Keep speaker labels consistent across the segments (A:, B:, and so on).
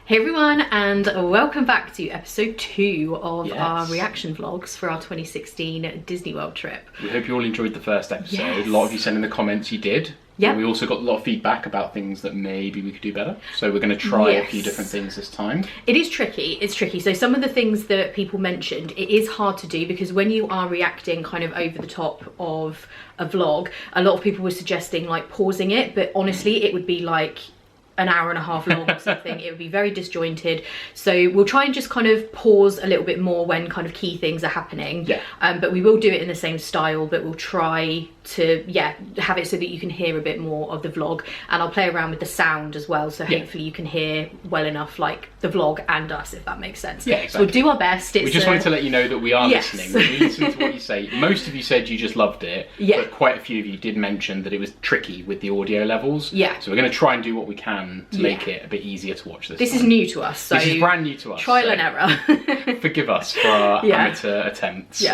A: Hey everyone, and welcome back to episode 2 of our reaction vlogs for our 2016 Disney World trip.
B: We hope you all enjoyed the first episode. A lot of you said in the comments you did. Yeah. We also got a lot of feedback about things that maybe we could do better. So we're going to try a few different things this time.
A: It is tricky, it's tricky. So some of the things that people mentioned, it is hard to do because when you are reacting kind of over the top of a vlog, a lot of people were suggesting like pausing it, but honestly it would be like an hour and a half long or something. It would be very disjointed, so we'll try and just kind of pause a little bit more when kind of key things are happening. But we will do it in the same style, but we'll try to have it so that you can hear a bit more of the vlog, and I'll play around with the sound as well, so hopefully you can hear well enough like the vlog and us, if that makes sense.
B: Exactly.
A: So we'll do our best.
B: We just wanted to let you know that we are listening. We listen to what you say. Most of you said you just loved it, but quite a few of you did mention that it was tricky with the audio levels. So we're going to try and do what we can to make it a bit easier to watch this.
A: This is new to us, so
B: this is brand new to us.
A: Trial and error.
B: Forgive us for our amateur attempts.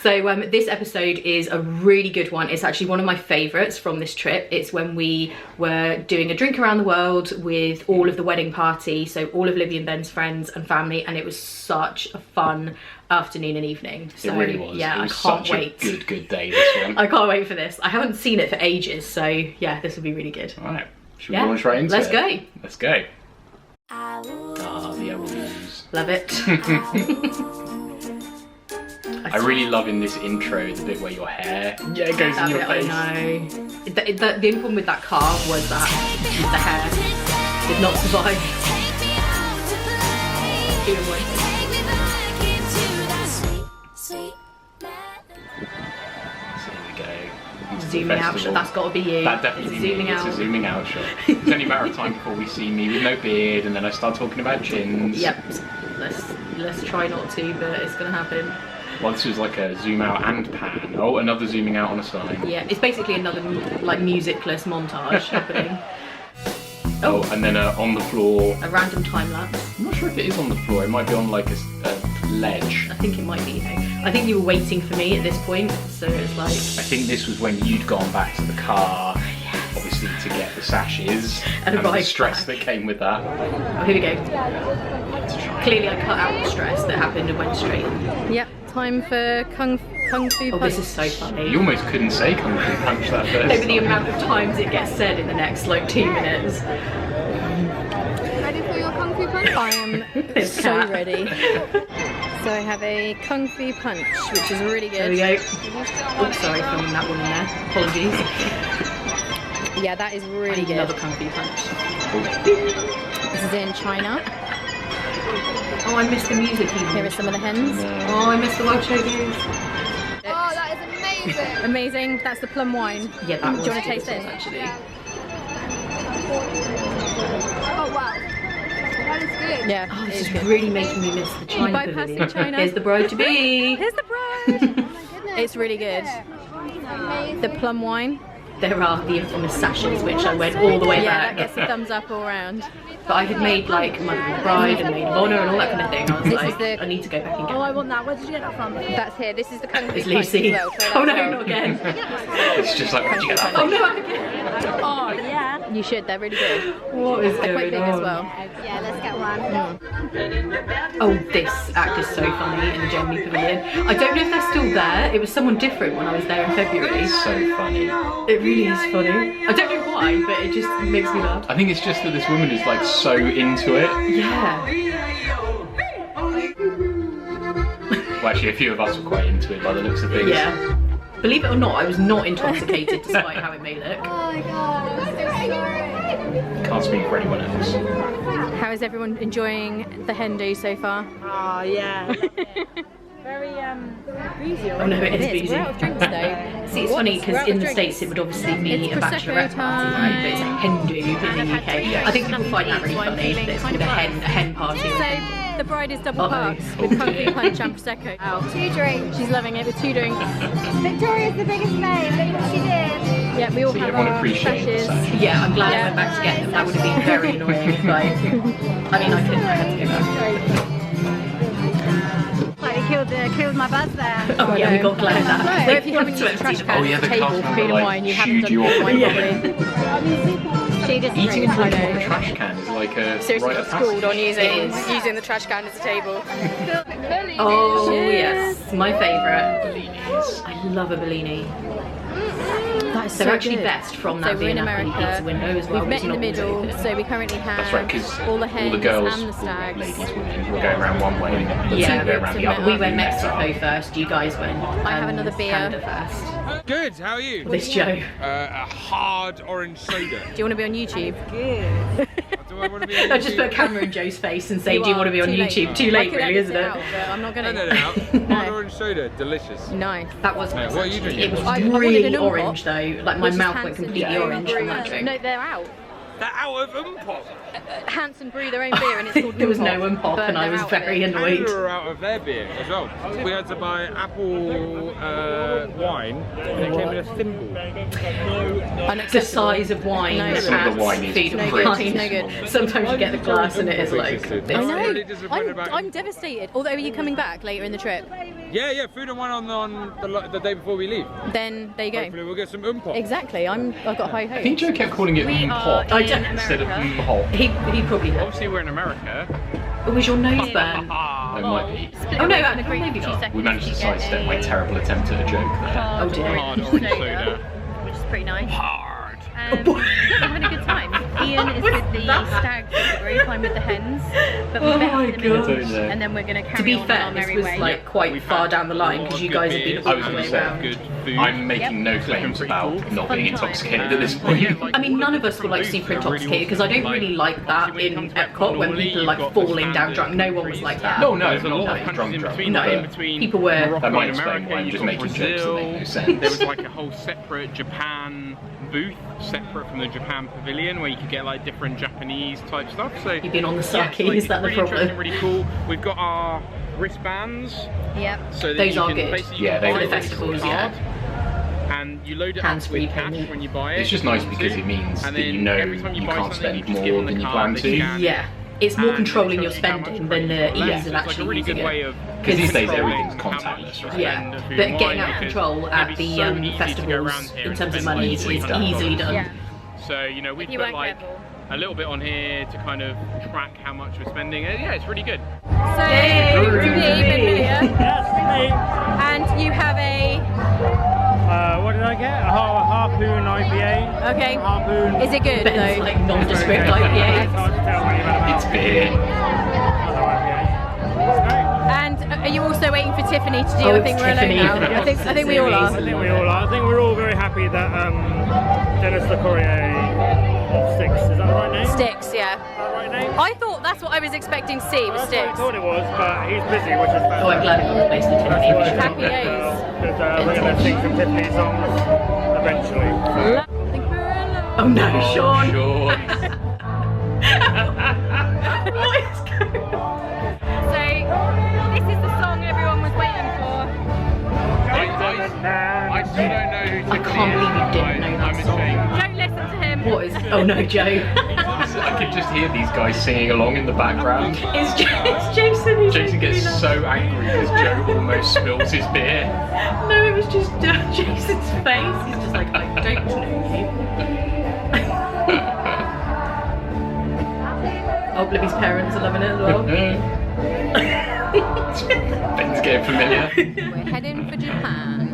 A: So this episode is a really good one. It's actually one of my favourites from this trip. It's when we were doing a drink around the world with all of the wedding party, so all of Livy and Ben's friends and family, and it was such a fun afternoon and evening. So,
B: it really was.
A: Yeah,
B: it was
A: I can't
B: such
A: wait.
B: A good day, this one.
A: I can't wait for this. I haven't seen it for ages, so yeah, this will be really good.
B: Alright, should we launch right into
A: Let's
B: it?
A: go.
B: Let's go. Ah, the elbows.
A: Love it.
B: I really love in this intro the bit where your hair goes in your face.
A: I know. The problem with that car was that the hair did not survive.
B: So here we go.
A: Zooming out shot, that's got to be you.
B: That definitely be me. It's a zooming out shot. It's only a matter of time before we see me with no beard and then I start talking about chins.
A: Yep, let's try not to, but it's going to happen.
B: Well, this was like a zoom out and pan. Oh, another zooming out on a sign.
A: Yeah, it's basically another like musicless montage happening.
B: Oh, and then on the floor.
A: A random time lapse.
B: I'm not sure if it is on the floor. It might be on like a ledge.
A: I think it might be. I think you were waiting for me at this point, so it's like.
B: I think this was when you'd gone back to the car, obviously to get the sashes and the stress that came with that.
A: Oh, here we go. Clearly, I cut out the stress that happened and went straight. Yep. Time for Kung Fu Punch.
B: Oh,
A: this is so funny.
B: You almost couldn't say Kung Fu Punch that first.
A: Over the amount of times it gets said in the next like 2 minutes.
C: Ready for your Kung Fu Punch? I am so ready. So I have a Kung Fu Punch, which is really good.
A: There we go. Oh, sorry, filming that one in there. Apologies.
C: Yeah, that is really good.
A: Another Kung Fu Punch.
C: This is in China.
A: Oh, I missed the music even.
C: Here are some of the hens.
A: Oh, I missed the wild showbiz.
C: Oh, that is amazing. Amazing. That's the plum wine.
A: Yeah, that was.
C: Do you want to taste this?
A: Actually.
C: Yeah. Oh wow. That is good. Yeah.
A: Oh, this is really making me miss the China pavilion.
C: China.
A: Here's the bride to be.
C: Here's the bride. Oh my goodness. It's really good. The plum wine.
A: There are the infamous sashes, which I went all the way back.
C: Yeah, that gets a thumbs up all around.
A: But I had made like Mother of the Bride and Maid of Honour and all that kind of thing. I was like, I need to go back and get
C: Oh, I want that. Where did you get that from? That's here. This is the Kung Fu
A: It's Lucy.
C: Punch as well,
A: Oh no, not again.
B: It's just like, where'd you get that from?
A: Oh no, not again.
C: Oh yeah. You should. They're really good.
A: What is
C: They're
A: going
C: quite big
A: on?
C: as well. Yeah, let's get one.
A: Oh, this act is so funny in the Germany pavilion. I don't know if they're still there. It was someone different when I was there in February.
B: It's so funny.
A: It really is funny. I don't know why, but it just makes me laugh.
B: I think it's just that this woman is like so into it.
A: Yeah.
B: Well, actually, a few of us were quite into it by the looks of things.
A: Yeah. Believe it or not, I was not intoxicated despite how it may look.
C: Oh my god.
B: Can't speak for anyone else.
C: How is everyone enjoying the hen do so far?
D: Oh yeah. Very boozy.
A: Oh no, it is boozy.
C: We're out of drinks though.
A: See, it's funny because in the States it would obviously be a bachelorette party, right? But it's a hen do in the UK. I think people find that really funny, that it's kind of a hen party.
C: So the bride is double parts with Kung Fu Punch and Prosecco. Wow. 2 drinks. She's loving it with 2 drinks.
E: Victoria's the biggest name. Look what she did.
C: Yeah, we all
B: So
C: have
B: everyone
C: our
B: appreciates
C: sashes.
A: Yeah, I'm glad I went back to get them. That would have been very annoying. Like, I mean, I couldn't. I had to go back.
E: Like killed my buzz there.
A: Oh yeah, we got glad that.
C: So if you haven't used the trash can
B: Oh yeah, the
C: table
B: cast
C: for
B: member
C: food and
B: like
C: wine, you haven't
B: shooed
C: done
B: you off.
C: wine
A: Yeah.
C: properly. She just
B: Eating and drinking
C: I
B: from a
C: know.
B: trash can is like a
C: Seriously
B: rite
C: got
B: of
C: schooled on
B: passage.
C: using the trash can as a table.
A: Oh
C: Cheers.
A: yes, my favourite.
B: Bellinis.
A: I love a Bellini.
C: That is
A: They're
C: so
A: actually
C: good.
A: best from
C: So
A: that
C: we're in
A: Via Napoli
C: America.
A: pizza window as well.
C: We've met
A: which
C: in the
A: not always
C: middle,
A: open.
C: so we currently have
B: That's right, because
C: all the hens
B: girls,
C: and the stags.
B: ladies, women, were going around one way, but
A: Yeah.
B: some go around the other.
A: We went
B: met
A: Mexico
B: up.
A: first, you guys went
C: I have another beer.
A: Canada first.
F: Good, how are you?
A: This Joe.
F: A hard orange soda.
C: Do you want to be on YouTube?
F: Do I want to be on
A: I just
F: YouTube?
A: put a camera in Joe's face and say,
C: You
A: do you
C: are
A: want to be on
C: too late.
A: YouTube? Too
C: I
A: late
C: could
A: really,
C: edit
A: isn't
C: it
A: it?
C: out, but I'm not
F: No,
C: going
F: no,
C: to.
F: no. Hard orange soda, delicious.
C: No.
A: That was
B: No,
A: nice.
B: what are you drinking?
A: It was
C: I wanted
A: really
C: an
A: orange though. Like my
C: Which is
A: mouth went
C: Hanson
A: completely
C: Brew.
A: orange from that drink.
C: No, they're out.
F: They're out of Umpop.
C: Hanson brew their own beer and it's called
A: There was
C: Moonpop,
A: no Unpop
C: but
A: and I
C: they're
A: was
C: out of
A: very
C: it.
F: And we
A: annoyed.
F: were out of their beer as well. We had to buy apple wine. They came in a thimble.
A: The
C: Unacceptable.
A: size of wine
C: No.
A: at
B: Some of the wine is
A: Feed
C: no
A: and
C: good,
A: Wine.
C: no good.
A: Sometimes you get the glass and it is like
F: I
A: this.
C: I
F: I'm
C: know.
F: really disappointed about
C: I'm devastated. Although, are you coming back later in the trip?
F: Yeah, food and wine on the day before we leave.
C: Then there you go.
F: Hopefully we'll get some Umpop.
C: Exactly. I've got high hopes.
B: I think Joe kept calling it
C: We
B: Pop
C: are
A: in
B: instead of
C: America.
B: Hop.
A: He probably had.
F: Obviously we're in America.
A: Was your nose burnt?
B: It might be.
A: Oh no, maybe not.
B: We managed to sidestep my terrible attempt at a joke there.
A: Oh dear.
F: Hard orange soda.
G: which is pretty nice.
F: Hard.
G: Yeah, we're having a good time. Ian is with the stags of the group, I'm with the hens. But we're
A: Oh
G: met
A: my
G: up in the middle,
B: God.
G: and then we're going to carry
A: To be
G: on
A: fair,
G: our
A: this
G: merry
A: was
G: way.
A: like quite
F: We've
A: far
F: had
A: down the line
F: a lot
A: because
F: of
A: you
F: good
A: guys have been
F: beers.
A: all
B: I was
A: the
B: going
A: way
B: to say,
A: around.
F: Good food.
B: I'm making no claims about not being intoxicated at this point.
A: I mean, none of us were like super intoxicated because I don't really like that in Epcot when people are like falling down drunk. No one was like that.
B: No, no,
F: There's a lot
B: not
F: of
B: drunk,
F: countries in
B: drunk.
F: between.
A: No,
F: in between
A: people were-
F: Morocco
B: That might
F: and
B: explain
F: America,
B: why I'm
F: you've
B: just
F: got
B: making jokes that make no sense.
F: There was like a whole separate Japan booth, separate from the Japan pavilion, where you could get like different Japanese type stuff. So
A: You've been on the
F: yeah,
A: sake,
F: it's, like,
A: is that the
F: really
A: problem?
F: interesting, really cool. We've got our wristbands.
G: Yep.
F: So that
A: Those
F: you
A: are
F: can
A: good.
F: basically you
B: Yeah,
F: can
B: they
F: buy
B: are
F: it
B: good.
F: with
A: Festivals,
F: a
A: yeah.
F: card, and you load it up
A: Hands-free
F: with cash
A: payment.
F: when you buy it.
B: It's just nice because it means
F: And
B: that you
F: then
B: know
F: every time
B: you
F: buy
B: can't
F: something,
B: spend
F: just give
B: more
F: them the
B: than you
F: card,
B: plan
F: they
B: to.
F: scan it,
A: Yeah, it's more
F: and
A: controlling
F: it
A: your
F: shows you how much
A: spending than the
F: left.
A: ease
F: So
A: of
F: it's
A: actually
F: a really
A: using
F: good way
A: it.
F: of
B: Because these days
F: controlling
B: everything's
F: how much
B: contactless, right?
F: you
A: Yeah,
F: spend
A: but
F: for food
A: getting
F: and wine,
A: out of
F: because
A: control at
F: it'd be
A: the
F: so easy to go
A: festivals
F: around here
A: in
F: and
A: terms of
F: spend
A: money
F: like
A: is
B: $300.
A: easily done.
G: Yeah.
F: So, you know, we
G: If you
F: put
G: weren't
F: like
G: careful.
F: a little bit on here to kind of track how much we're spending. Yeah, it's really good.
C: So,
A: Ruby.
C: and you have a.
H: What did I get? A harpoon IPA.
C: Okay.
H: Harpoon.
C: Is it good
A: Ben's
C: though?
A: like nondescript
H: It's
A: IPA.
H: hard to tell when you've had a
B: It's
H: harpoon.
B: beer.
H: Other IPA. It's great.
C: And are you also waiting for Tiffany to do?
A: Oh,
C: I think
A: it's
C: we're alone
A: Tiffany.
C: now.
A: Yes,
C: I think we all
H: I
C: are.
H: think we all are. I think we're all very happy that Dennis LeCourrier of Styx, is that the right name?
C: Sticks, yeah.
H: Is that the right name?
C: I thought that's what I was expecting to see was
H: That's what I
C: Sticks.
H: thought it was, but he's busy, which is fantastic.
A: Oh, I'm glad it got replaced with
H: That's
A: Tiffany.
H: why
A: which
H: it's
A: is
C: Happy
H: not
C: days.
H: because we're going to sing some Tiffany songs eventually.
C: I think we're alone.
A: Oh no, Sean.
B: Sure.
A: What is going on?
C: So, this is the song everyone was waiting for.
F: I still don't know who
A: I can't believe you didn't know that
F: I'm
A: song.
F: ashamed.
C: Don't listen to him.
A: What is? Oh no, Joe.
B: I could just hear these guys singing along in the background.
A: It's Jason who's
B: Jason
A: making me
B: gets
A: laugh.
B: so angry because Joe almost spills his beer.
A: No, it was just Jason's face. He's just like, I don't know you. Oh, Libby's parents are loving it as well.
B: Ben's getting familiar.
C: We're heading for Japan.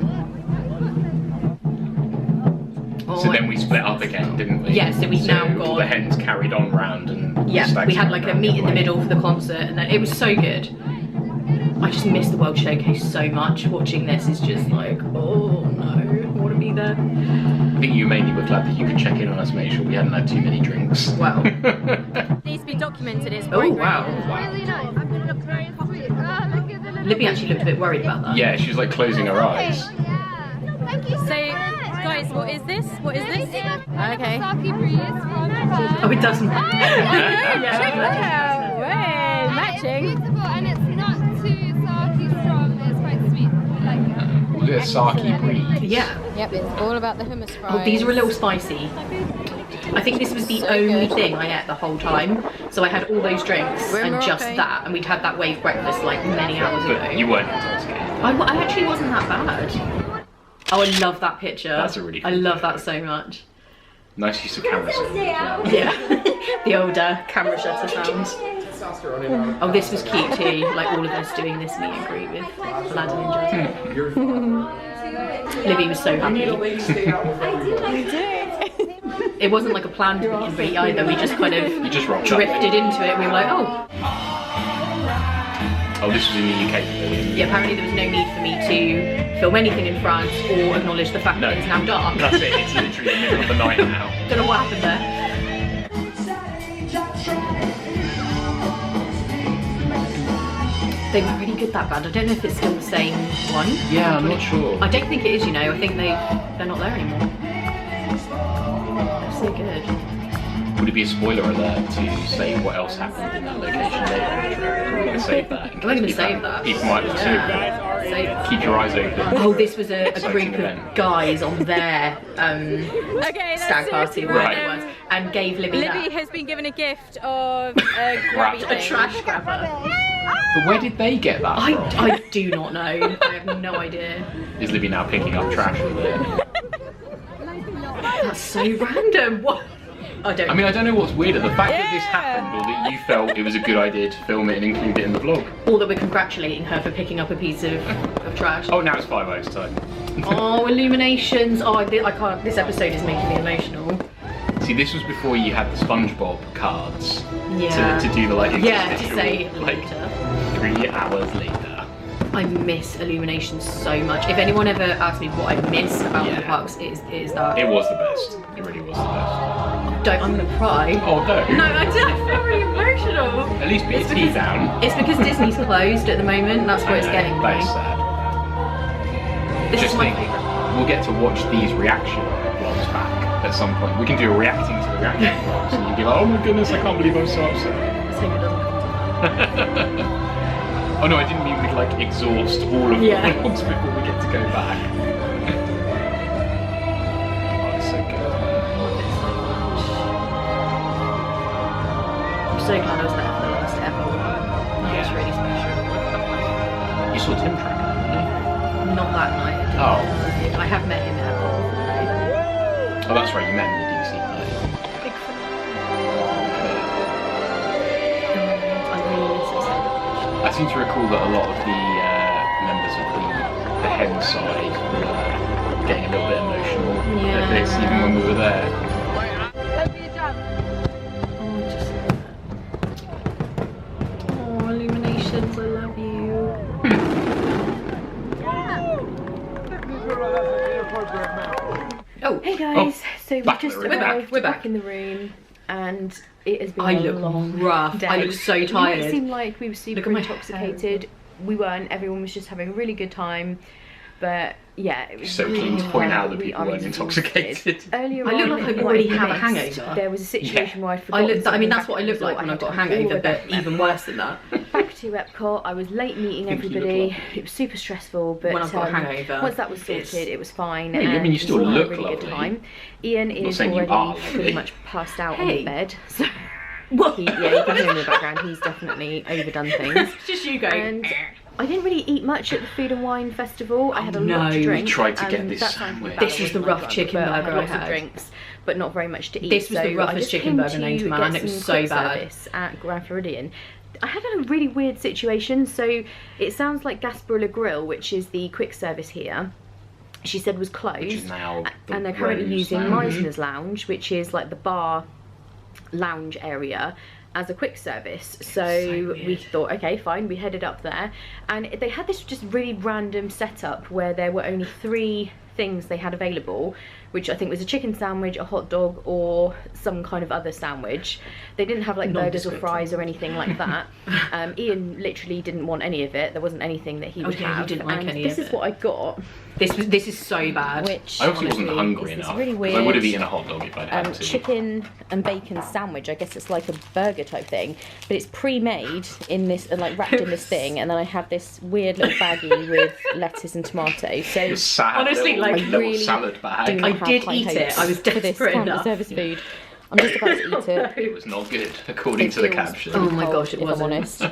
B: So then we split up again, didn't we?
A: Yeah, so we've now
B: all
A: got-
B: the hens carried on round and
A: Yeah,
B: stags
A: we had
B: went
A: like a
B: round
A: meet in the
B: way.
A: middle for the concert, and then it was so good. I just miss the World Showcase so much. Watching this is just like, oh no, I want to be there.
B: I think you mainly were glad that you could check in on us, make sure we hadn't had too many drinks.
A: Wow.
C: Needs to be documented. It's
A: Oh
C: bright
A: wow.
E: Really nice. I'm gonna look very sweet. Oh, look at the little
A: Libby actually looked a bit worried about that.
B: Yeah, she was like closing her eyes.
E: Yeah. Thank you so
C: So,
E: much.
C: guys, what is this? What is this? Okay.
E: Sake breeze from Japan.
A: Oh, it doesn't.
C: Check it out. Hey,
E: It's
C: matching.
E: beautiful and it's not too sake strong. It's quite sweet. I like it.
B: Was it a sake breed?
A: Yeah.
C: Yep, it's all about the hummus fries.
A: Oh, these were a little spicy. I think this was the
C: So
A: only
C: good.
A: thing I ate the whole time. So I had all those drinks
C: We're in
A: and just
C: Morocco.
A: that, and we'd had that wave breakfast like many hours ago.
B: But you weren't intoxicated.
A: I actually wasn't that bad. Oh, I love that picture.
B: That's a really
A: I
B: cool
A: love
B: photo.
A: that so much.
B: Nice use of camera sound.
A: Yeah, the older camera shutter sound. Oh, this was cute too, like all of us doing this meet and greet with Aladdin and Jasmine. Libby was so happy. It wasn't like a planned meet and greet either, we just kind of drifted into it. We were like, oh.
B: Oh, this was in the UK.
A: Yeah, apparently there was no need for me to film anything in France or acknowledge the fact that it's now dark.
B: That's it, it's literally the middle of the night now.
A: Don't know what happened there. They were really good, that band. I don't know if it's still the same one.
B: Yeah, I'm not sure.
A: I don't think it is, you know. I think they're not there anymore. They're so good.
B: Would it be a spoiler alert to say what else happened in that location later on the trip? We're going to save that.
A: We're going to save that.
B: People might have to keep your eyes open.
A: Oh, this was a group of guys on their stag party, whatever it was, and gave Libby
C: Libby has been given a gift of a grabby thing.
A: A trash grabber.
B: But where did they get that from?
A: I do not know. I have no idea.
B: Is Libby now picking up trash with it?
A: That's so random. What? I don't know what's weirder, the fact that this happened or that you felt it was a good idea to film it and include it in the vlog. Or that we're congratulating her for picking up a piece of trash.
B: Oh, now it's 5 hours time.
A: Oh, illuminations. Oh, I can't, this episode is making me emotional.
B: See, this was before you had the SpongeBob cards to do the like
A: to say later.
B: 3 hours later.
A: I miss illuminations so much. If anyone ever asks me what I miss about the parks, it is that.
B: It was the best. It really was the best.
A: I'm gonna cry.
B: Oh no.
A: No, I feel really emotional.
B: At least put your tea down.
A: It's because Disney's closed at the moment. That's where it's getting me.
B: That is sad.
A: This is my favourite.
B: We'll get to watch these reaction vlogs back at some point. We can do a reacting to the reaction vlogs and you'll be like, oh my goodness, I can't believe I'm so upset.
A: Let's hope it doesn't come to
B: Oh no, I didn't mean we'd like exhaust all of the vlogs before we get to go back. Oh, it's so good.
A: I'm so glad I was there for the last ever one. That was really special.
B: You saw Tim Tracker, didn't you?
A: Not that night.
B: Oh.
A: I have met him at
B: Oh, that's right, you met him in the DC play.
A: Big fan. I really miss it so much.
B: I seem to recall that a lot of the members of the hen side were getting a little bit emotional at this, even when we were there.
A: Oh, illuminations, I love you. Oh, hey guys. So we're back in the room, and it has been a long
C: rough
A: day. I look so tired.
C: It seemed like we were super intoxicated. We weren't. Everyone was just having a really good time. But yeah, it was
B: so
C: really
B: keen to point out that people weren't intoxicated.
C: Earlier
A: I look like I already have a hangover.
C: There was a situation where I forgot.
A: I mean, that's what I look like when I've got a hangover, but even worse than that.
C: Back to Epcot, I was late meeting everybody. It was super stressful, but
A: when I've got a hangover,
C: once that was sorted, it was fine.
B: Yeah, I mean, you still look
C: really
B: lovely.
C: Good time. Ian is already pretty much passed out on the bed. So you can hear him in the background. He's definitely overdone things.
A: It's just you going.
C: And I didn't really eat much at the Food and Wine Festival. I had a lot to drink.
B: We tried to get this sandwich.
A: This was the rough chicken burger I had.
C: Lots of drinks, but not very much to eat.
A: This was the roughest chicken burger known to man. It was so bad.
C: At Grand Floridian. I had a really weird situation. So it sounds like Gasparilla Grill, which is the quick service here, she said was closed.
B: Which is now
C: and they're currently using Meisner's Lounge, which is like the bar lounge area, as a quick service. So we thought, okay, fine, we headed up there, and they had this just really random setup where there were only 3 things they had available, which I think was a chicken sandwich, a hot dog, or some kind of other sandwich. They didn't have like burgers or fries or anything like that. Ian literally didn't want any of it. There wasn't anything that he would have.
A: He didn't like any of it.
C: This is what I got.
A: This is so bad.
C: Which
B: I obviously wasn't hungry enough.
C: Really weird.
B: I would have eaten a hot dog if I'd had to.
C: Chicken and bacon sandwich. I guess it's like a burger type thing, but it's pre-made in this and like wrapped in this thing. And then I have this weird little baggie with lettuce and tomato. So
A: honestly,
B: like
A: a
B: little salad bag.
A: I did eat it. I was desperate enough.
C: Service food. I'm just about to eat it.
B: It was not good, according to the caption.
A: Oh my gosh, it wasn't.
C: I'm honest.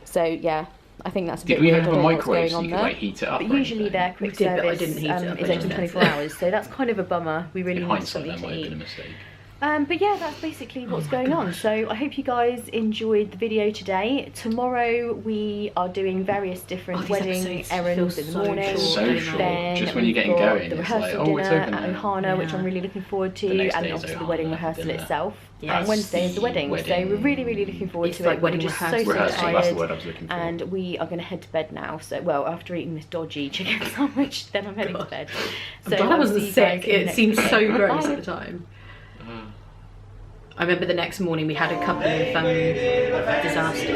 C: So yeah, I think that's a
B: Did
C: bit
B: we
C: weird.
B: have
C: I
B: a
C: don't know what's
B: microwave
C: going
B: so
C: on
B: you could
C: there.
B: like heat it up?
C: But
B: or
C: usually
B: anything?
C: their quick
A: We did, but I
C: service
A: didn't heat it up,
C: is
A: I
C: open
A: just
C: 24 hours, so that's kind of a bummer. We really
B: In
C: need
B: hindsight,
C: something
B: that
C: to
B: might have
C: eat.
B: been a mistake.
C: But yeah, that's basically what's going on. So I hope you guys enjoyed the video today. Tomorrow we are doing various different wedding errands in the morning.
B: So short.
C: Then
B: Just when you're getting
C: we've got
B: going,
C: the
B: it's like,
C: rehearsal
B: oh, it's
C: dinner
B: open
C: at
B: now.
C: Ohana, which I'm really looking forward to,
B: next
C: and
B: day is
C: obviously the
B: Ohana
C: wedding
B: for
C: rehearsal
B: dinner.
C: itself.
A: Yes.
C: And Wednesday is the wedding, so we're really, really looking forward
A: It's
C: to
A: like
C: it.
A: wedding
C: we're just
A: rehearsal.
C: so
B: Rehearsal,
C: tired.
B: that's the word I was looking for.
C: And we are going to head to bed now. So, well, after eating this dodgy chicken sandwich, then I'm heading to bed. So
A: I'm glad I
C: I'll
A: wasn't
C: see you guys
A: sick.
C: in the
A: It
C: next
A: seemed
C: video.
A: so gross
C: Bye.
A: at the time. I remember the next morning we had a couple of disasters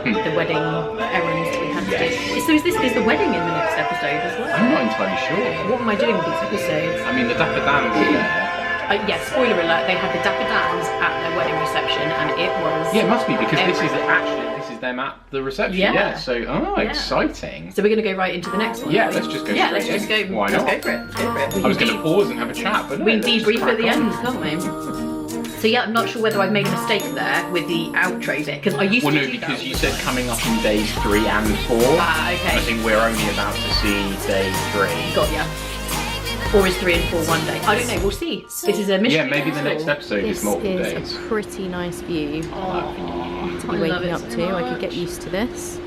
A: with the wedding errands that we had to do. So is the wedding in the next episode as well?
B: I'm not entirely sure.
A: What am I doing with these episodes?
B: I mean, the Dapper Dans are there.
A: Yeah, spoiler alert, they had the Dapper Dans at their wedding reception and it was...
B: Yeah, it must be, because this is them at the reception.
A: Yeah.
B: So, exciting.
A: So we're going to go right into the next one.
B: Yeah, let's just go
A: Yeah,
B: straight
A: let's just
B: in.
A: go.
B: Why
A: let's
B: not?
A: go for it. Let's go for it.
B: I was going to pause and have a chat, but no,
A: We
B: let's just
A: debrief at
B: crack
A: the
B: on.
A: end, can't we? So yeah, I'm not sure whether I've made a mistake there with the outro bit, because I used
B: Well,
A: to
B: no,
A: do
B: because
A: that.
B: you said coming up in days 3 and 4.
A: Ah, okay.
B: I think we're only about to see day 3.
A: Got ya. Or is 3 and 4 one day? I don't know, we'll see. This is a mystery.
B: Yeah, maybe the next episode is
C: This
B: multiple
C: is
B: days.
C: a pretty nice view to be
A: I love
C: waking
A: it
C: up
A: so
C: to. I could get
A: much.
C: used to this.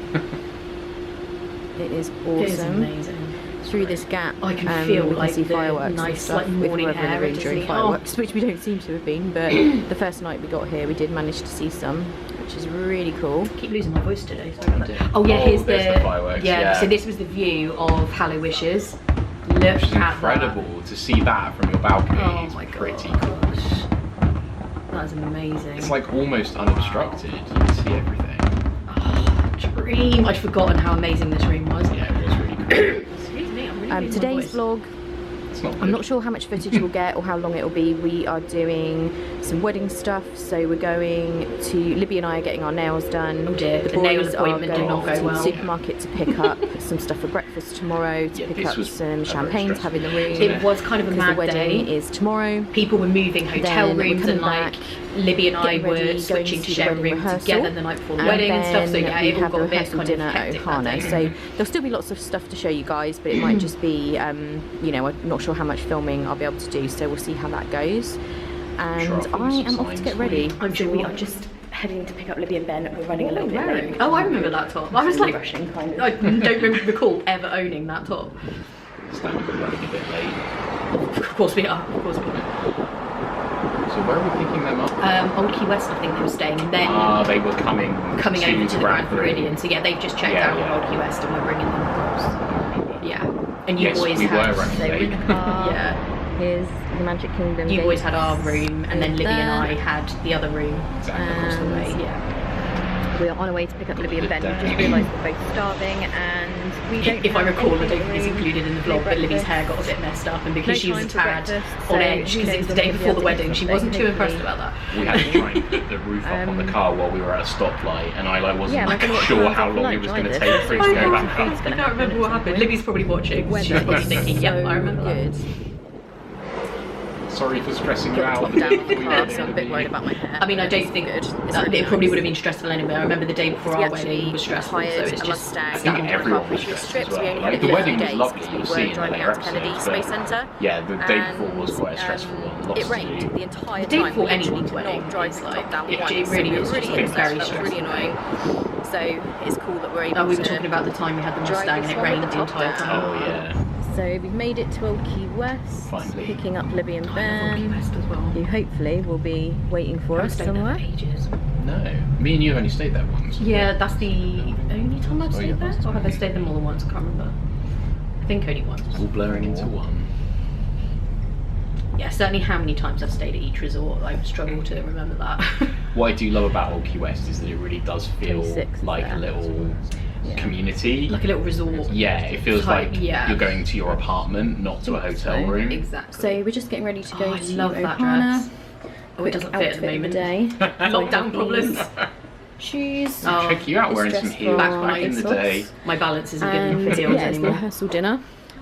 C: It is awesome.
A: It is amazing.
C: Through this gap,
A: I can
C: we
A: feel
C: can
A: like
C: see
A: the
C: fireworks
A: nice,
C: and stuff
A: like,
C: if
A: morning
C: we're ever in the
A: air
C: room
A: at
C: during
A: Disney.
C: fireworks, which we don't seem to have been. But the first night we got here, we did manage to see some, which is really cool.
A: I keep losing my voice today. Sorry about that. Oh yeah, here's
B: there's the fireworks, yeah.
A: So this was the view of Hallow Wishes. Look
B: Which is
A: at
B: incredible to see that from your balcony.
A: Oh
B: It's
A: my
B: pretty
A: gosh.
B: cool.
A: That is amazing.
B: It's like almost unobstructed. You can see everything.
A: Oh, dream. I'd forgotten how amazing this room was.
B: Yeah, it was really cool.
A: Excuse me, I'm really losing my
C: Today's
A: voice.
C: vlog,
B: It's not
C: I'm
B: good.
C: not sure how much footage we'll get or how long it'll be. We are doing some wedding stuff, so we're going to, Libby and I are getting our nails done.
A: Oh dear,
C: the
A: the nail
C: boys
A: appointment
C: are
A: did
C: going
A: not
C: off
A: go
C: to
A: well.
C: the supermarket to pick up some stuff for breakfast tomorrow, to
B: Yeah,
C: pick
B: this
C: up
B: was
C: some
B: a very
C: champagne to have in the room.
A: It was kind of a
C: because the
A: mad
C: wedding
A: day.
C: is tomorrow.
A: People were moving hotel
C: Then we're
A: rooms and
C: coming
A: like
C: back,
A: Libby and I
C: getting ready,
A: were
C: going
A: switching
C: to
A: to
C: see the
A: sharing
C: wedding
A: rooms
C: rehearsal.
A: together the night before the wedding and stuff. So
C: then
A: yeah,
C: we
A: it all
C: have the
A: got a bit
C: rehearsal
A: kind of
C: dinner at
A: hectic that
C: Ohana.
A: day.
C: So there'll still be lots of stuff to show you guys, but it might just be, you know, I'm not sure how much filming I'll be able to do, so we'll see how that goes. And
B: Sure, I'll follow
C: I
B: some
C: am off to
B: signs
C: get
B: for
C: ready.
B: you.
A: I'm sure
C: we are just heading to pick up Libby and Ben. We're running a little bit late.
A: Oh, I remember that top. I was like,
C: rushing, kind of.
A: I don't recall ever owning that top.
B: Standing running a bit late.
A: Of course we are. Of course we are.
B: So where are we picking them up?
A: Old Key West, I think they were staying, and then
B: They were coming
A: over to the Grand Floridian. So yeah, they've just checked
B: Yeah,
A: out
B: yeah.
A: on Old Key West, and we're bringing them across. Yeah, and you
B: Yes,
A: boys
B: we
A: had.
B: were running
C: So we're in
B: late.
C: the car.
A: Yeah.
C: Here's the Magic Kingdom.
A: You boys
C: gates
A: had our room, and then Libby and I
C: there.
A: had the other room across the way. Yeah.
C: We are on our way to pick up Libby and Ben. We've just realised we're both starving, and we don't.
A: If I
C: have
A: recall, I
C: anything
A: don't think it's
C: in the room.
A: included in the vlog, but Libby's hair got a bit messed up, and because
C: No
A: she was a
C: time for
A: tad
C: breakfast,
A: on
C: so
A: edge,
C: who
A: because it was
C: knows
A: the
C: when
A: day
C: we'll be
A: before the
C: able to
A: wedding,
C: eat
A: she
C: something,
A: wasn't too impressed
C: hopefully.
A: about that.
B: We had to try and put the roof up on the car while we were at a stoplight, and I wasn't
C: I'm gonna watch
B: sure
C: Hands
B: how
C: Off
B: long
C: Lunch
B: it was going to
C: either,
B: take
C: so
B: for it to go
C: lots of
B: back
C: food's
B: up.
A: I
C: gonna
A: can't remember what happened. Libby's probably watching.
C: Weather
A: She's probably
C: is
A: thinking, yep, I remember
C: good.
A: that.
B: Sorry for stressing you out.
C: Top down on the car, so I'm a bit worried about my hair.
A: I mean, I don't think
C: good.
A: it probably would have been stressful anyway. I remember the day before our wedding was stressful, so
C: hired
A: it's
C: a
A: just
C: Mustang.
B: I think everyone was
C: previous
B: stressed as
C: trips. We
B: well.
C: only
B: Like,
C: had
B: the
C: it
B: wedding
C: for
B: was
C: 2
B: lovely,
C: days.
B: you'll
C: We
B: see
C: were
B: in
C: driving
B: later
C: out to Kennedy
B: episodes,
C: Space
B: but-
C: Centre.
B: Yeah, the day before was
C: And,
B: quite a stressful one. Lots
C: It
B: to
C: rained
B: do.
C: the entire
A: The day
C: time.
A: before
C: We actually
A: anyone's
C: could
A: wedding
C: not drive
A: is
C: the
A: like-
C: top down
A: it
C: once.
A: really
C: So
A: is
C: we were
A: just
C: really
A: very
C: upset. That was really
A: stressful.
C: annoying. So it's cool that we're able
A: Oh, we
C: to
A: were talking about the time we had the
C: drive
A: Mustang and
C: this
A: it
C: one with
A: rained
C: the
A: the
C: top
A: entire
C: down.
A: time.
B: Oh yeah.
C: So we've made it to Old Key West,
B: Finally.
C: picking up Libby and
A: I love Old Key
C: Ben,
A: West as well.
C: who hopefully will be waiting for
A: I
C: us
A: stayed there
C: somewhere.
A: for ages.
B: No, me and you have only stayed there once.
A: Yeah, that's the only time I've
B: Oh, yeah,
A: stayed there.
B: that's
A: Or have I stayed there more than once? I can't remember. I think only once.
B: All blurring into one.
A: Yeah, certainly how many times I've stayed at each resort, I struggle to remember that.
B: What I do love about Old Key West is that it really does feel
C: 26
B: like
C: there.
B: a little community.
A: Like a little resort.
B: Yeah, it feels
A: type,
B: like
A: yeah.
B: you're going to your apartment, not to a hotel room.
A: Exactly.
C: So we're just getting ready to go
A: Oh, I
C: to
A: love that
C: Ohana.
A: dress. Oh, it doesn't fit at the
C: Outfit of
A: moment.
C: day.
A: Lockdown problems.
C: Shoes.
B: Check you out
C: This
B: wearing
C: dress
B: some heels
C: from
B: back in the
C: ASOS.
B: day.
A: My balance isn't good enough
C: And
A: for heels
C: yeah, it's the
A: anymore.
C: rehearsal dinner.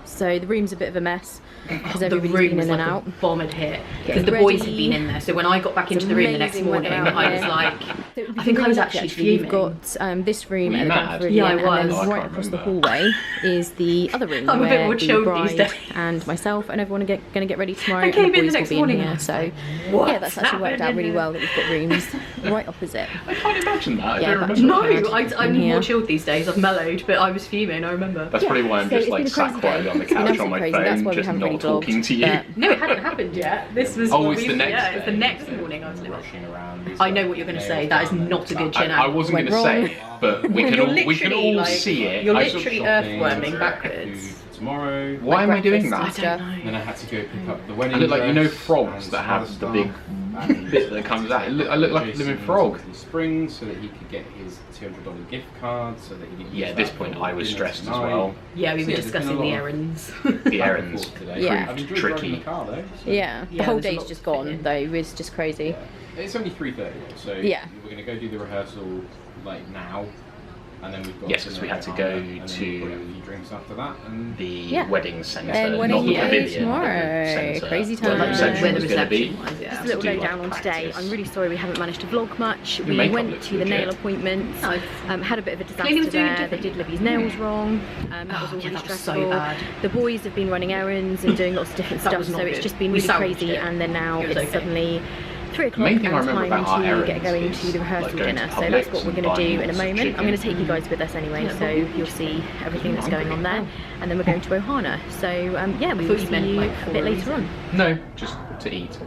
C: So the room's a bit of a mess because
A: The
C: everybody's
A: room
C: been
A: was
C: in
A: like
C: and
A: a
C: out.
A: bombard hit because
C: Getting
A: the boys had
C: ready.
A: been in there. So when I got back into the room the next
C: amazing
A: morning,
C: weather out
A: I was
C: there.
A: like,
C: So
A: I think I was actually fuming.
C: You've got this room
B: Were
C: at
B: you
C: the
B: mad?
C: Grand
A: Yeah, I
C: Floridian, and
A: was.
C: then
B: I
C: right
B: can't
C: across the
B: remember.
C: hallway is the other room
A: I'm a bit
C: where
A: more
C: the
A: chilled these
C: bride
A: days.
C: and myself and everyone are going to get ready tomorrow,
A: I
C: and
A: came
C: the
A: in the
C: boys will
A: next
C: be in
A: morning
C: here.
A: and I was
C: So
A: like,
C: yeah,
A: "What's
C: that's actually worked out really
A: happening?"
C: well that we've got rooms right opposite.
B: I can't imagine that. I
C: Yeah,
B: don't
C: but
B: remember.
A: No, I'm
C: in here.
A: more chilled these days. I've mellowed, but I was fuming, I remember.
B: That's probably why I'm
C: So
B: just
C: it's
B: like
C: been a
B: sat
C: crazy
B: quietly
C: day.
B: on the
C: It's been
B: couch on
C: absolutely
B: my
C: crazy. That's
B: phone,
C: why we
B: just
C: haven't
B: not
C: really
B: talking
C: vlogged,
B: to you.
C: but-
A: No, it hadn't happened yet. This was
B: Oh,
A: what
B: it's
A: we-
B: the next
A: yeah, it's the
B: day.
A: next morning I was living.
B: Rushing around.
A: I know what you're going to say. That is not a good chin
B: I
A: out.
B: wasn't
C: Went
B: going to say
C: wrong.
B: it, but we can
A: You're
B: all
A: literally, like,
B: see it.
A: You're
B: I-
A: literally earthworming backwards.
I: Tomorrow.
B: Why am I doing
C: breakfast
B: that?
C: and stuff.
I: Then I had to go pick up the wedding
B: I look like, you know,
I: dress
B: frogs
I: and
B: that
I: some
B: have
I: other
B: the big
I: stuff.
B: bit that comes out. I look like a
I: Jason
B: living frog.
I: went to the spring so that he could get his $200 gift card so that he could
B: Yeah,
I: use
B: at this
I: that
B: point
I: for
B: I was
I: dinner
B: stressed as
I: tonight.
B: well.
A: Yeah, we
I: So
A: were
I: yeah, there's been
A: discussing
I: a
A: the
I: lot of
A: errands.
B: The
I: back and
B: errands.
I: forth today.
C: Yeah.
I: I've enjoyed
B: Tricky.
I: driving the car though. So
C: Yeah, the
A: Yeah,
C: whole
A: there's a
C: day's
A: lot
C: just
A: to fit
C: gone
A: in.
C: though. It was just crazy.
I: it's only 3:30, so
C: Yeah.
I: we're gonna go do the rehearsal like now, and then we've got
B: Yes, 'cause we had to go
I: and then
B: to
I: we'll have a few drinks after that, and
B: The
C: Yeah.
B: wedding centre,
C: And
B: not
C: wedding
B: the
C: day
B: pavilion.
C: tomorrow.
B: The centre,
C: Crazy
B: where
C: time.
B: the reception
A: Where the
B: was gonna be.
A: reception was, yeah.
C: Just a
B: To
C: little
B: do, like,
C: lowdown on today.
B: practice.
C: I'm really sorry we haven't managed to vlog much.
B: Your
C: We
B: makeup
C: went
B: looks
C: to the
B: legit.
C: nail appointments.
A: Nice.
C: Had a bit of a
A: Kayley
C: disaster
A: was doing
C: there. They
A: different.
C: did Libby's nails wrong. That was
A: Oh,
C: all
A: yeah,
C: really
A: that was so
C: stressful.
A: bad.
C: The boys have been running errands and doing lots of different
A: That
C: stuff,
A: was
C: so
A: not
C: it's
A: good.
C: just been
A: We
C: really
A: salvaged
C: crazy.
A: it.
C: And then now
A: It was
C: it's
A: okay.
C: suddenly 3 o'clock
B: main
C: and
B: thing I remember
C: time
B: about our
C: to get
B: errands
C: going
B: is,
C: to the rehearsal
B: like, going to
C: dinner. So that's what we're
B: Publix
C: going to do
B: and
C: in a
B: buying
C: moment. I'm going to
B: chicken.
C: take you guys with us anyway, so you'll see everything that's going on there. And then we're going to Ohana. So yeah, we
A: I
C: will
A: thought you
C: see
A: meant,
C: you
A: like,
C: a bit
A: for a
C: later on.
B: No, just to eat.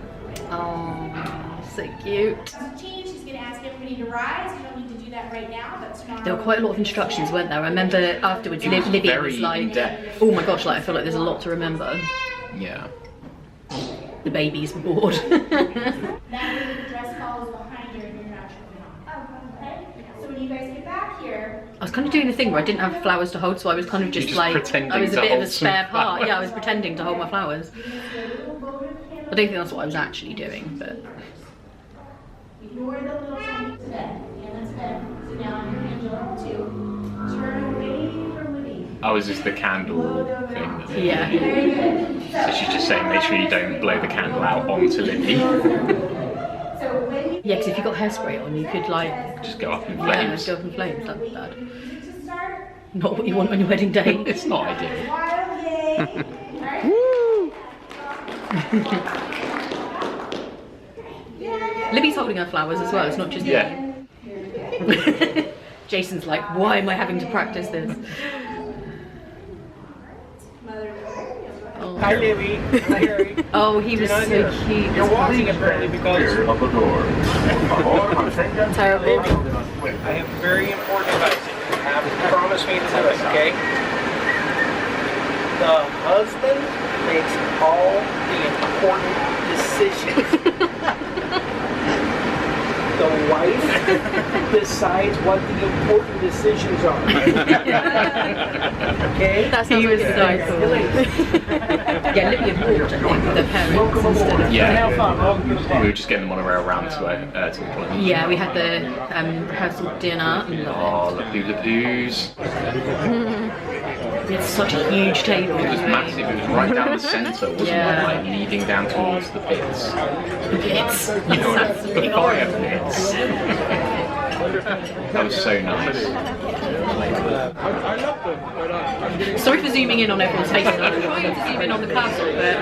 A: Oh, so cute.
J: She's going to ask everybody to rise. You don't need to do that right now, but tomorrow.
A: There were quite a lot of instructions, weren't there? I remember afterwards, Libby
B: very
A: was like,
B: in-depth.
A: oh my gosh, like I feel like there's a lot to remember.
B: Yeah.
A: The baby's bored.
J: That way the dress follows behind her and you're not tripping off. Okay? So when you guys get back here,
A: I was kind of doing the thing where I didn't have flowers to hold, so I was kind of just
B: just
A: like,
B: pretending
A: I was a
B: to
A: bit of a
B: hold some
A: spare part. Yeah, I was
B: flowers.
A: pretending to hold my flowers. I don't think that's what I was actually doing, but.
J: ignore the little tiny to bed. And that's bed. So now Angela, 2. Turn away from Libby.
B: Oh, is this the candle thing? That they
A: Yeah.
B: do?
J: Very good.
B: So she's just saying, make sure you don't blow the candle out onto Libby.
J: So when you
A: Yeah, because if you got hairspray on, you could like,
B: Just go up in
A: yeah,
B: flames.
A: go up in flames. That'd be bad.
J: music to start,
A: Not what you want on your wedding day.
B: It's not ideal.
J: wild yay. Alright?
A: Libby's holding her flowers as well. It's not just
B: Yeah.
A: Jason's like, why am I having to practice this?
K: Hi, Libby. Hi,
A: Oh, he was so cute.
K: You're watching apparently because
A: Terrible.
K: I have very important advice that you have to promise me to do it, okay? The husband makes all the important decisions. The wife decides what the important decisions are. Okay?
A: That sounds like so cool. Yeah, Libby had walked, I think, with her parents instead of.
B: Yeah. We were just getting them on a way around to the appointment.
A: Yeah, we had the rehearsal dinner.
B: Oh, the Poo-La-Poos.
A: We had such a huge table.
B: It was massive. It was right down the centre, wasn't
A: Yeah.
B: it? Like leading down towards the pits.
A: Pits.
B: You know, the fire pits. That was so nice.
A: Sorry for zooming in on everyone's faces. I was trying to zoom in on the castle, but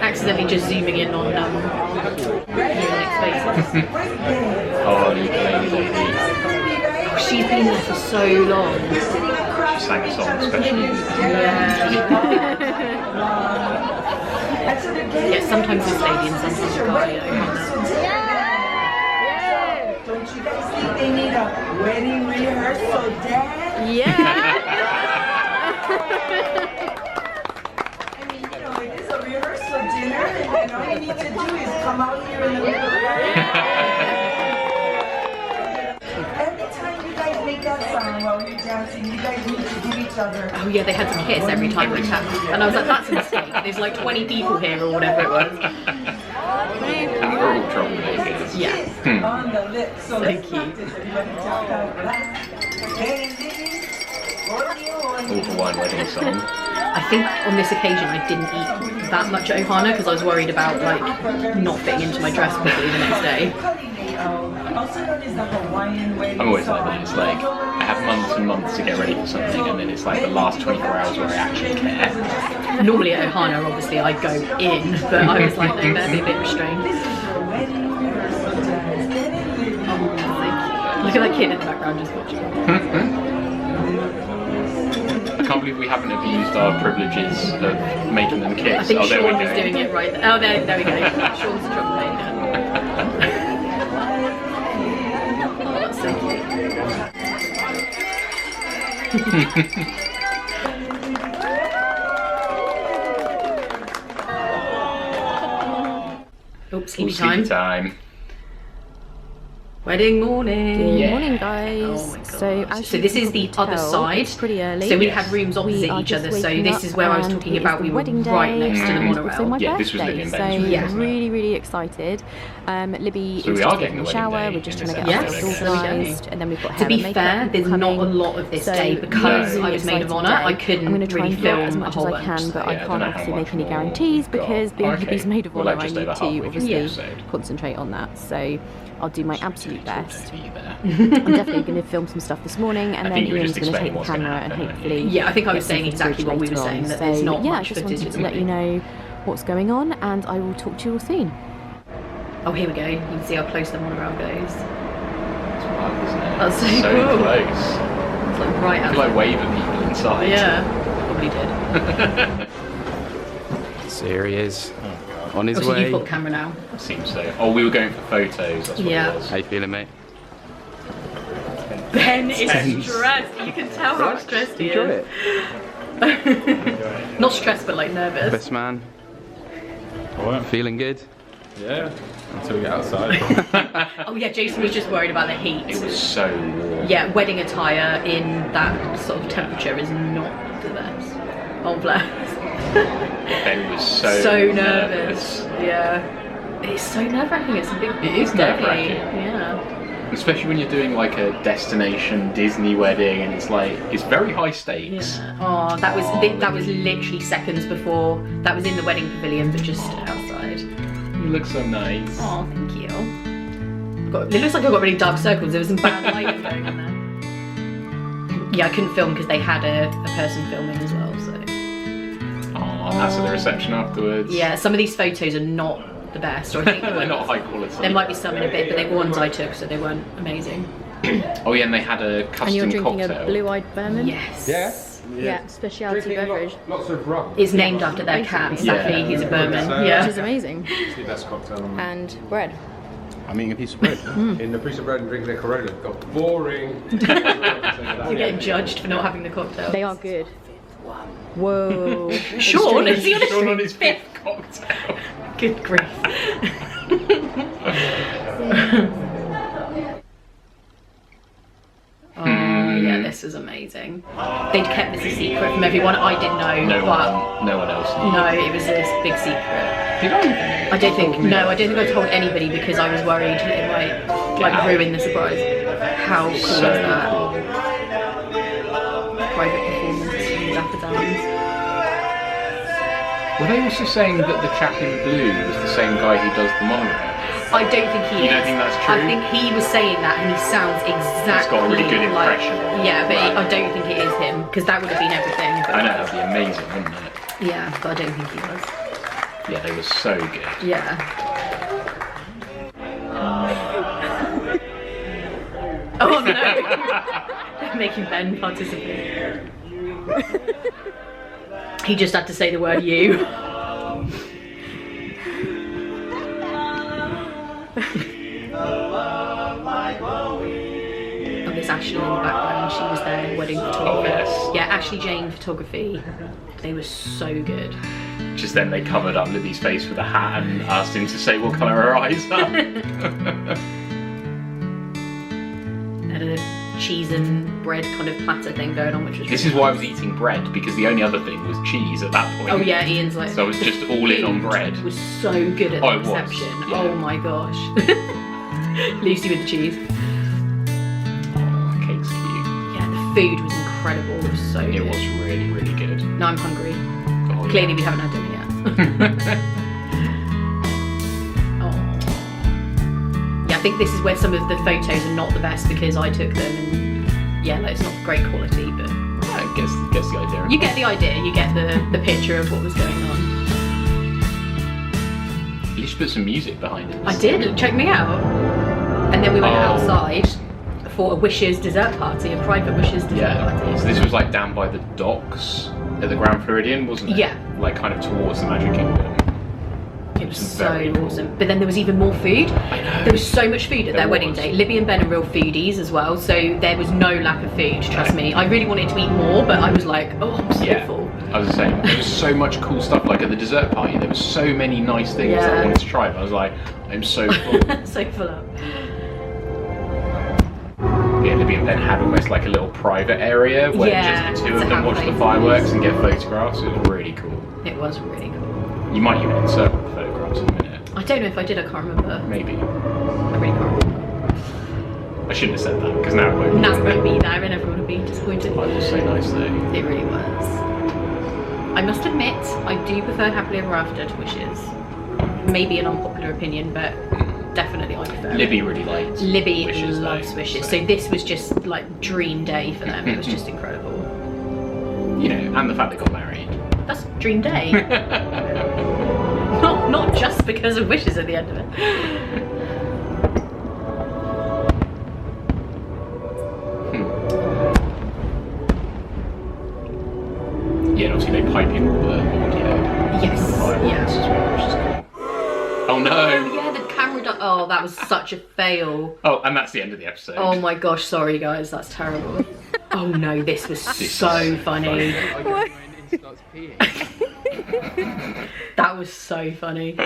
A: accidentally just zooming in on Nick's faces.
B: Oh, the ukulele lady.
A: Oh, she's been there for so long.
B: She sang a song, especially.
A: Yeah, sometimes it's lady and sometimes a guy.
D: Don't you guys think they need a wedding rehearsal, Dad?
C: Yeah.
D: I mean, you know, it is a rehearsal dinner, and then all you need to do is come out here in the middle of the Every time you guys make that sound while you're dancing, you guys need to give each other.
A: Oh yeah, they had to kiss every time we tapped. And I was like, that's a mistake. There's like 20 people here or whatever it was.
B: And we're all troublemakers.
A: Yeah.
D: On the lips, so let's practice. Everybody tap out. Hey, Libby, what do you want?
B: All for one wedding song.
A: I think on this occasion I didn't eat that much at Ohana because I was worried about like not fitting into my dress properly the next day.
B: I'm always like that. It's like I have months and months to get ready for something, and then it's like the last 24 hours where I actually care.
A: Normally at Ohana, obviously I go in, but I was like, no, better be a bit restrained. Look at that kid in the background just watching.
B: I can't believe we haven't abused our privileges of making them kiss.
A: I think
B: there
A: Sean
B: we
A: is
B: go.
A: doing it right there. Oh, there we go. Sean's the drum player. Oh, that's so cute. Oops, sleepy time. Wedding morning.
C: Good morning, guys.
A: Oh my God.
C: So
A: this is the other side.
C: It's pretty early.
A: So we had rooms opposite each other. So this is where I was talking about we were right next to the monorail.
C: So my
B: this was Libby and
C: so
B: Ben's room,
C: really, really excited. Libby is just getting the shower. We're just trying to get ourselves organised, and then we've got hair
A: to be
C: and makeup
A: fair, there's not a lot of this day because I was maid of honour. I couldn't really film
C: as much as I can, but I can't obviously make any guarantees because being Libby's maid of honour, I need to obviously concentrate on that. So I'll do my absolute best. I'm definitely going to film some stuff this morning, and then Ian's going to take the camera and hopefully.
A: Yeah, I think I was saying exactly what we were saying. That there's not much
C: footage. I just wanted to let you know what's going on, and I will talk to you all soon.
A: Oh, here we go. You can see how close the monorail goes.
B: That's wild, isn't it?
A: That's so
B: cool.
A: Close. It's like right out.
B: I feel like wave at people inside.
A: Yeah, probably did.
I: So here he is. On his
A: so
I: way.
A: You've got the camera now.
B: Seems so. Oh, we were going for photos. That's what it was.
I: How you feeling, mate?
A: Ben is stressed. You can tell how stressed he
I: Enjoy
A: is. Not stressed, but like nervous.
I: Best man. Feeling good?
L: Yeah. Until we get outside.
A: Oh yeah, Jason was just worried about the heat.
B: It was so warm.
A: Yeah, wedding attire in that sort of temperature is not the best. Oh bless.
B: Ben was
A: so nervous. Yeah. It's so nerve-wracking. It's a big
B: It is nerve-wracking.
A: Yeah.
B: Especially when you're doing like a destination Disney wedding and it's like, it's very high stakes.
A: Yeah. Oh, that was literally seconds before. That was in the wedding pavilion, but just outside.
B: You look so nice.
A: Oh, thank you. It looks like I've got really dark circles. There was some bad lighting going on there. Yeah, I couldn't film because they had a person filming as well, so.
B: Oh, that's at the reception afterwards.
A: Yeah, some of these photos are not the best, or I think
B: they're not high quality.
A: There might be some in a bit, but they were ones I took, so they weren't amazing.
B: Oh yeah, and they had a custom cocktail.
C: And you're drinking a blue-eyed bourbon?
A: Yes.
C: Yeah, specialty beverage.
L: Lots of rum.
A: It's named after their cat, Sappy. He's a bourbon. Yeah.
C: Which is amazing.
L: It's the best cocktail on
C: And bread.
I: I'm eating a piece of bread.
L: In the piece of bread and drinking a Corona. Got boring.
A: You're getting judged for not having the cocktail.
C: They are good. Whoa.
A: Sean, is he
B: on his fifth cocktail?
A: Good grief. Oh yeah, this was amazing. They'd kept this a secret from everyone. I didn't know,
B: No one else knew.
A: No, it was this big secret.
B: Did I?
A: I don't think I told anybody because I was worried it might like ruin the surprise. How cool was that?
B: Cool.
A: Private performance from Dapper Dans.
B: Were they also saying that the chap in blue was the same guy who does the monorail?
A: I don't think he is.
B: You don't think that's true?
A: I think he was saying that and he sounds exactly
B: He's got a really good impression.
A: Yeah, but I don't think it is him because that would have been everything.
B: I know, that'd be amazing, wouldn't it?
A: Yeah, but I don't think he was.
B: Yeah, they were so good.
A: Yeah. Oh no! They're making Ben participate. He just had to say the word you. Oh, there's Ashley in the background. She was their wedding photographer.
B: Oh, yes.
A: Yeah, Ashley Jane Photography. They were so good.
B: Just then they covered up Libby's face with a hat and asked him to say what colour her eyes are.
A: Had a cheese and bread kind of platter thing going on, which was
B: This is why I was eating bread, because the only other thing was cheese at that point.
A: Oh yeah, Ian's like...
B: So I was just all in on bread.
A: It was so good at the reception.
B: Yeah.
A: Oh my gosh. Lucy with the cheese.
B: Oh, cake's cute.
A: Yeah, the food was incredible. incredible. It was so good.
B: It was really, really good.
A: Now I'm hungry.
B: Oh,
A: Clearly we haven't had dinner yet. Oh. Yeah, I think this is where some of the photos are not the best because I took them and yeah, like, it's not great quality, but
B: I guess the idea.
A: You get the idea, you get the picture of what was going on.
B: At least put some music behind it.
A: I did, check me out. And then we went outside for a Wishes dessert party, a private Wishes dessert party.
B: So this was like down by the docks at the Grand Floridian, wasn't it?
A: Yeah.
B: Like kind of towards the Magic Kingdom.
A: It was so awesome. But then there was even more food.
B: I know.
A: There was so much food at their wedding day. Libby and Ben are real foodies as well, so there was no lack of food, trust me. I really wanted to eat more, but I was like, oh, I'm so full.
B: I was saying, there was so much cool stuff, like at the dessert party, there was so many nice things that I wanted to try, but I was like, I'm so full.
A: So full up.
B: Yeah, Libby and Ben had almost like a little private area where just the two of them watched the fireworks and get photographs. It was really cool.
A: It was really cool.
B: You might even insert the photographs in a minute.
A: I don't know if I did, I can't remember.
B: Maybe.
A: I really can't remember.
B: I shouldn't have said that, because now it won't be.
A: Now it won't be there and everyone will be disappointed.
B: It was so nice though.
A: It really was. I must admit, I do prefer Happily Ever After to Wishes. Maybe an unpopular opinion, but definitely I prefer
B: Libby really liked
A: Libby
B: Wishes,
A: loves
B: though,
A: Wishes. So this was just like dream day for them. It was just incredible.
B: You know, and the fact they got married.
A: That's dream day. not just because of Wishes at the end of it.
B: Yeah, and obviously they pipe in all the audio.
A: Yes.
B: As well, which is cool. Oh no!
A: Yeah, the camera. Oh, that was such a fail.
B: Oh, and that's the end of the episode.
A: Oh my gosh, sorry guys, that's terrible. Oh no, this was so funny. That was so funny.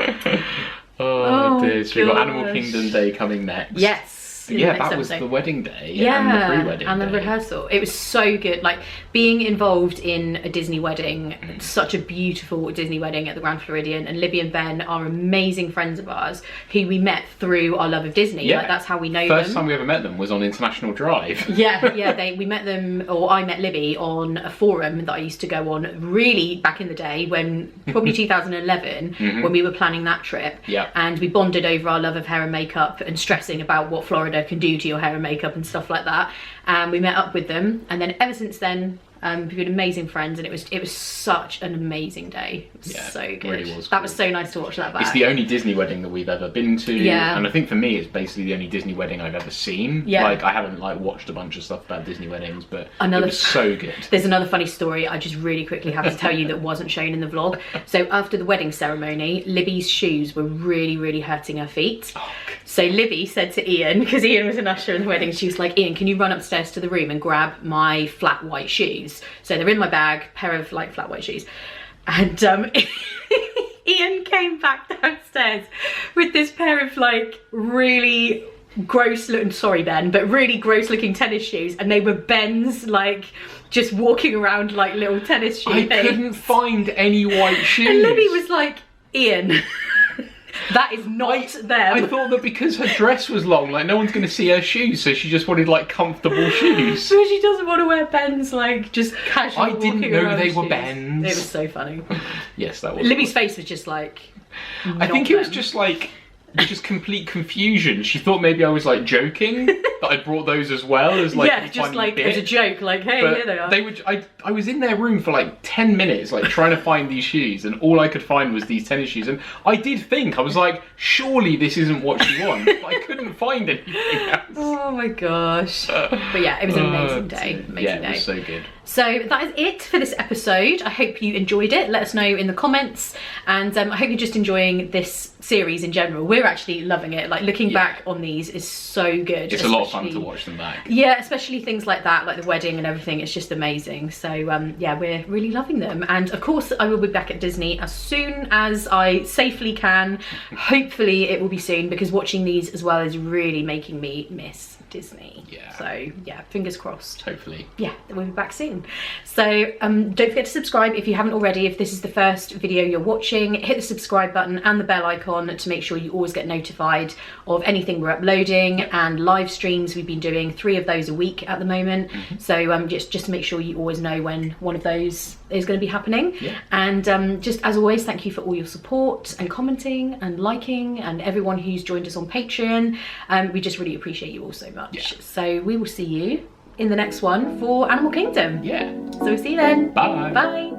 B: Oh dear, so we've got Animal Kingdom Day coming next.
A: Yes.
B: Yeah, that was the wedding day and the pre-wedding
A: and the rehearsal. It was so good. Like being involved in a Disney wedding, such a beautiful Disney wedding at the Grand Floridian, and Libby and Ben are amazing friends of ours who we met through our love of Disney.
B: Yeah,
A: like, that's how we know them.
B: First time we ever met them was on International Drive.
A: We met them, or I met Libby on a forum that I used to go on really back in the day when, probably 2011, when we were planning that trip.
B: Yeah.
A: And we bonded over our love of hair and makeup and stressing about what Florida can do to your hair and makeup and stuff like that, and we met up with them, and then ever since then we've been amazing friends, and it was such an amazing day. It was so good.
B: Really was
A: that
B: cool.
A: was so nice to watch that back.
B: It's the only Disney wedding that we've ever been to,
A: Yeah.
B: and I think for me it's basically the only Disney wedding I've ever seen.
A: Yeah.
B: Like I haven't like watched a bunch of stuff about Disney weddings, but it was so good.
A: There's another funny story I just really quickly have to tell you that wasn't shown in the vlog. So after the wedding ceremony, Libby's shoes were really hurting her feet. So Libby said to Ian, because Ian was an usher in the wedding, she was like, Ian, can you run upstairs to the room and grab my flat white shoes? So they're in my bag, pair of like flat white shoes. And Ian came back downstairs with this pair of like really gross looking, sorry Ben, but really gross looking tennis shoes, and they were Ben's, like just walking around like little tennis shoes.
B: I couldn't find any white shoes.
A: And Libby was like, Ian, that is not them.
B: I thought that because her dress was long, like no one's going to see her shoes, so she just wanted like comfortable shoes.
A: So she doesn't want to wear Ben's, like just casual.
B: I didn't know they were
A: shoes.
B: Ben's.
A: It was so funny.
B: Yes, that was.
A: Libby's face was just like.
B: I think it was just like. Just complete confusion. She thought maybe I was like joking that I brought those as well as like
A: yeah, just like as a joke, like hey,
B: but
A: here they are.
B: They would. I was in their room for like 10 minutes, like trying to find these shoes, and all I could find was these tennis shoes. And I did think I was like, surely this isn't what she wants. But I couldn't find anything else.
A: Oh my gosh! But yeah, it was an amazing day. Amazing day.
B: It was so good.
A: So that is it for this episode. I hope you enjoyed it. Let us know in the comments, and I hope you're just enjoying this series in general. We're actually loving it. Like looking back on these is so good.
B: It's a lot of fun to watch them back.
A: Yeah, especially things like that, like the wedding and everything. It's just amazing. So yeah, we're really loving them. And of course, I will be back at Disney as soon as I safely can. Hopefully, it will be soon, because watching these as well is really making me miss Disney.
B: Yeah.
A: So yeah, fingers crossed.
B: Hopefully.
A: Yeah, we'll be back soon. So don't forget to subscribe if you haven't already. If this is the first video you're watching, hit the subscribe button and the bell icon to make sure you always get notified of anything we're uploading, and live streams. We've been doing 3 of those a week at the moment. So just to make sure you always know when one of those is going to be happening. And just as always, thank you for all your support and commenting and liking, and everyone who's joined us on Patreon. We just really appreciate you all so much. So we will see you in the next one for Animal Kingdom.
B: Yeah.
A: So we'll see you then.
B: Bye.
A: Bye.